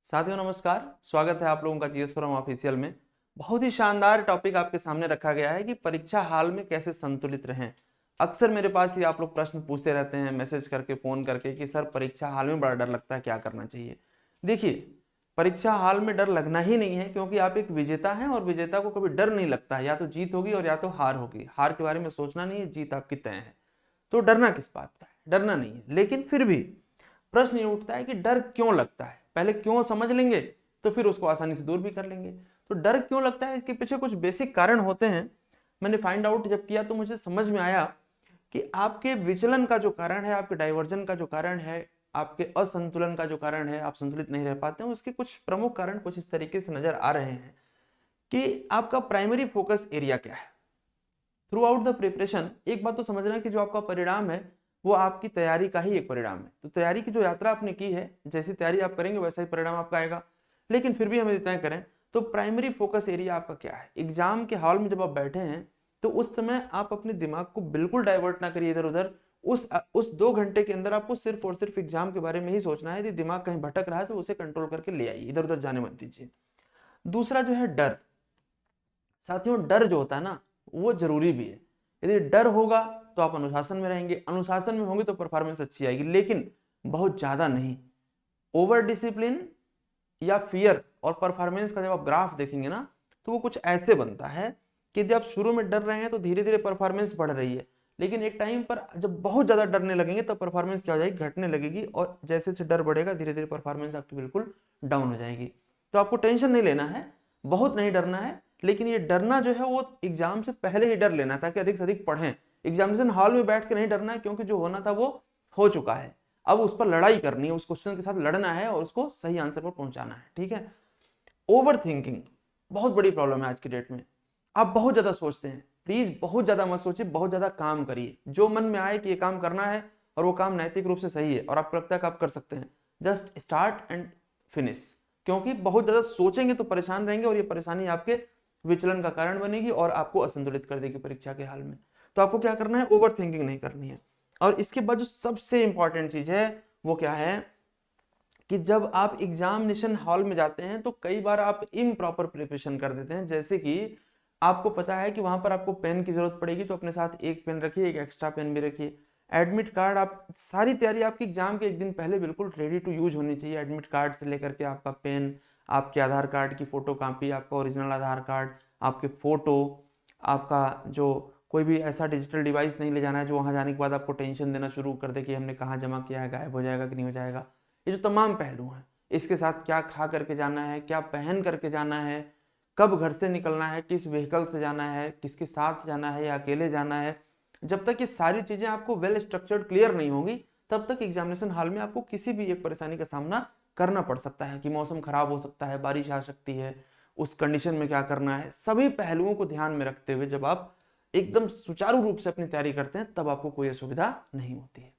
साथियों नमस्कार। स्वागत है आप लोगों का जीएस फोरम ऑफिशियल में। बहुत ही शानदार टॉपिक आपके सामने रखा गया है कि परीक्षा हाल में कैसे संतुलित रहें। अक्सर मेरे पास ये आप लोग प्रश्न पूछते रहते हैं मैसेज करके, फोन करके कि सर परीक्षा हाल में बड़ा डर लगता है, क्या करना चाहिए। देखिए, परीक्षा हाल में डर लगना ही नहीं है, क्योंकि आप एक विजेता हैं और विजेता को कभी डर नहीं लगता है। या तो जीत होगी और या तो हार होगी। हार के बारे में सोचना नहीं है, जीत आपकी तय है। तो डरना किस बात का है? डरना नहीं है। लेकिन फिर भी प्रश्न ये उठता है कि डर क्यों लगता है। पहले क्यों समझ लेंगे तो फिर उसको आसानी से दूर भी कर लेंगे। तो डर क्यों लगता है, इसके पीछे कुछ बेसिक कारण होते हैं। मैंने फाइंड आउट जब किया तो मुझे समझ में आया कि आपके विचलन का जो कारण है, आपके डाइवर्जन का जो कारण है, आपके असंतुलन का जो कारण है, आप संतुलित नहीं रह पाते हैं, उसके कुछ प्रमुख कारण कुछ इस तरीके से नजर आ रहे हैं कि आपका प्राइमरी फोकस एरिया क्या है थ्रू आउट द प्रिपरेशन। एक बात तो समझना है कि जो आपका परिणाम है वो आपकी तैयारी का ही एक परिणाम है। तो तैयारी की जो यात्रा आपने की है, जैसी तैयारी आप करेंगे वैसा ही परिणाम आपका आएगा। लेकिन फिर भी हम यदि तय करें तो प्राइमरी फोकस एरिया आपका क्या है। एग्जाम के हॉल में जब आप बैठे हैं तो उस समय आप अपने दिमाग को बिल्कुल डाइवर्ट ना करिए इधर उधर। उस 2 घंटे के अंदर आपको सिर्फ और सिर्फ एग्जाम के बारे में ही सोचना है। यदि दिमाग कहीं भटक रहा है तो उसे कंट्रोल करके ले आइए, इधर उधर जाने मत दीजिए। दूसरा जो है डर। साथियों, डर जो होता है ना वो जरूरी भी है। यदि डर होगा तो आप अनुशासन में रहेंगे, अनुशासन में होंगे तो परफॉर्मेंस अच्छी आएगी, लेकिन बहुत ज्यादा नहीं। ओवर डिसिप्लिन या फियर और परफॉर्मेंस का जब आप ग्राफ देखेंगे ना तो वो कुछ ऐसे बनता है कि यदि आप शुरू में डर रहे हैं तो धीरे धीरे परफॉर्मेंस बढ़ रही है, लेकिन एक टाइम पर जब बहुत ज्यादा डरने लगेंगे तो परफॉर्मेंस क्या हो जाएगी, घटने लगेगी। और जैसे जैसे डर बढ़ेगा धीरे धीरे परफॉर्मेंस आपकी बिल्कुल डाउन हो जाएगी। तो आपको टेंशन नहीं लेना है, बहुत नहीं डरना है। लेकिन ये डरना जो है वो एग्जाम से पहले ही डर लेना है, ताकि अधिक से अधिक पढ़ें। एग्जामिनेशन हॉल में बैठ के नहीं डरना है, क्योंकि जो होना था वो हो चुका है। अब उस पर लड़ाई करनी है, उस क्वेश्चन के साथ लड़ना है और उसको सही आंसर पर पहुंचाना है। ठीक है। ओवर थिंकिंग बहुत बड़ी प्रॉब्लम है आज की डेट में। आप बहुत ज्यादा सोचते हैं। प्लीज बहुत ज्यादा मत सोचिए, बहुत ज्यादा काम करिए। जो मन में आए कि ये काम करना है और वो काम नैतिक रूप से सही है और आपको लगता है कि आप कर सकते हैं, जस्ट स्टार्ट एंड फिनिश। क्योंकि बहुत ज्यादा सोचेंगे तो परेशान रहेंगे और ये परेशानी आपके विचलन का कारण बनेगी और आपको असंतुलित कर देगी परीक्षा के हाल में। तो आपको क्या करना है, ओवर थिंकिंग नहीं करनी है। और इसके बाद जो सबसे इंपॉर्टेंट चीज है वो क्या है कि जब आप एग्जामिनेशन हॉल में जाते हैं तो कई बार आप इम्प्रॉपर प्रिपरेशन कर देते हैं। जैसे कि आपको पता है कि वहां पर आपको पेन की जरूरत पड़ेगी तो अपने साथ एक पेन रखिए, एक एक्स्ट्रा पेन भी रखिए। एडमिट कार्ड, आप सारी तैयारी आपकी एग्जाम के एक दिन पहले बिल्कुल रेडी टू यूज होनी चाहिए। एडमिट कार्ड से लेकर के आपका पेन, आपके आधार कार्ड की फोटो कॉपी, आपका ओरिजिनल आधार कार्ड, आपके फोटो, आपका जो कोई भी ऐसा डिजिटल डिवाइस नहीं ले जाना है जो वहां जाने के बाद आपको टेंशन देना शुरू कर दे कि हमने कहाँ जमा किया है, गायब हो जाएगा कि नहीं हो जाएगा। ये जो तमाम पहलू हैं, इसके साथ क्या खा करके जाना है, क्या पहन करके जाना है, कब घर से निकलना है, किस व्हीकल से जाना है, किसके साथ जाना है या अकेले जाना है, जब तक ये सारी चीजें आपको वेल स्ट्रक्चर्ड क्लियर नहीं होंगी तब तक एग्जामिनेशन हॉल में आपको किसी भी एक परेशानी का सामना करना पड़ सकता है। कि मौसम खराब हो सकता है, बारिश आ सकती है, उस कंडीशन में क्या करना है। सभी पहलुओं को ध्यान में रखते हुए जब आप एकदम सुचारू रूप से अपनी तैयारी करते हैं तब आपको कोई असुविधा नहीं होती है।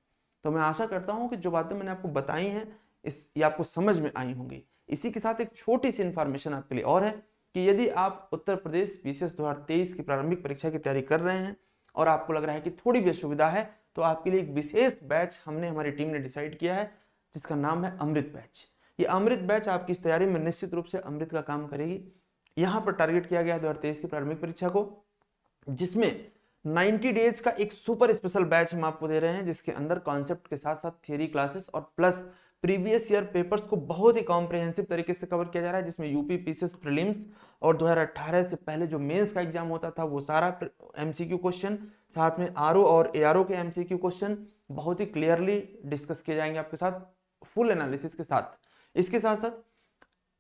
तो मैं आशा करता हूं कि जो बातें मैंने आपको बताई हैं ये आपको समझ में आई होंगी। इसी के साथ एक छोटी सी इंफॉर्मेशन आपके लिए और है कि यदि आप उत्तर प्रदेश बीसीएस 2023 की प्रारंभिक परीक्षा की तैयारी कर रहे हैं और आपको लग रहा है कि थोड़ी भी असुविधा है, तो आपके लिए एक विशेष बैच हमने, हमारी टीम ने डिसाइड किया है, जिसका नाम है अमृत बैच। ये अमृत बैच आपकी इस तैयारी में निश्चित रूप से अमृत का काम करेगी। यहाँ पर टारगेट किया गया है 2023 की प्रारंभिक परीक्षा को, जिसमें 90 डेज का एक सुपर स्पेशल बैच हम आपको दे रहे हैं, जिसके अंदर कॉन्सेप्ट के साथ साथ थियरी क्लासेस और प्लस प्रीवियस ईयर पेपर्स को बहुत ही कॉम्प्रिहेंसिव तरीके से कवर किया जा रहा है। जिसमें यूपी पीसीएस प्रीलिम्स और 2018 से पहले जो मेंस का एग्जाम होता था वो सारा एमसीक्यू क्वेश्चन, साथ में आरओ और एआरओ के एमसीक्यू क्वेश्चन बहुत ही क्लियरली डिस्कस किए जाएंगे आपके साथ, फुल एनालिसिस के साथ। इसके साथ साथ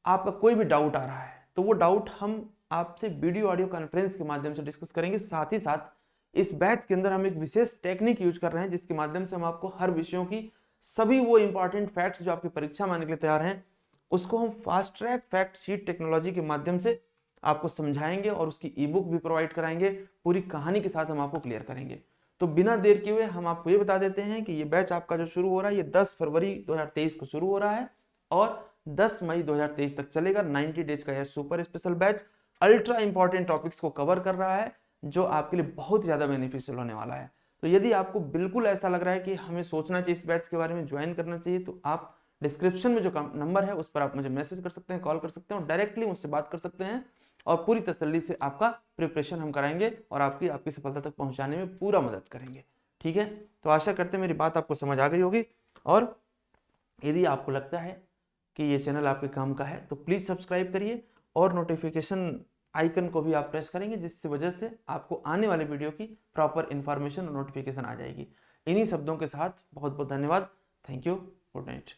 आपका कोई भी डाउट आ रहा है तो वो डाउट हम आपसे वीडियो ऑडियो कॉन्फ्रेंस के माध्यम से डिस्कस करेंगे। साथ ही साथ इस बैच के अंदर हम एक विशेष टेक्निक यूज कर रहे हैं, जिसके माध्यम से हम आपको हर विषयों की सभी वो इंपॉर्टेंट फैक्ट्स जो आपकी परीक्षा में आने के लिए तैयार हैं, उसको हम fast track fact sheet technology के माध्यम से आपको समझाएंगे और उसकी ई बुक भी प्रोवाइड कराएंगे। पूरी कहानी के साथ हम आपको क्लियर करेंगे। तो बिना देर किए हुए हम आपको ये बता देते हैं कि ये बैच आपका जो शुरू हो रहा है ये 10 फरवरी 2023 को शुरू हो रहा है और 10 मई 2023 तक चलेगा। 90 डेज का यह super special batch ultra important topics को कवर कर रहा है, जो आपके लिए बहुत ज्यादा बेनिफिशियल होने वाला है। तो यदि आपको बिल्कुल ऐसा लग रहा है कि हमें सोचना चाहिए इस बैच के बारे में, ज्वाइन करना चाहिए, तो आप डिस्क्रिप्शन में जो नंबर है उस पर आप मुझे मैसेज कर सकते हैं, कॉल कर सकते हैं और डायरेक्टली मुझसे बात कर सकते हैं और पूरी तसल्ली से आपका प्रिपरेशन हम कराएंगे और आपकी सफलता तक पहुंचाने में पूरा मदद करेंगे। ठीक है, तो आशा करते हैं मेरी बात आपको समझ आ गई होगी और यदि आपको लगता है कि ये चैनल आपके काम का है तो प्लीज़ सब्सक्राइब करिए और नोटिफिकेशन आइकन को भी आप प्रेस करेंगे, जिसकी वजह से आपको आने वाले वीडियो की प्रॉपर इन्फॉर्मेशन और नोटिफिकेशन आ जाएगी। इन्हीं शब्दों के साथ बहुत बहुत धन्यवाद। Thank you. Good night.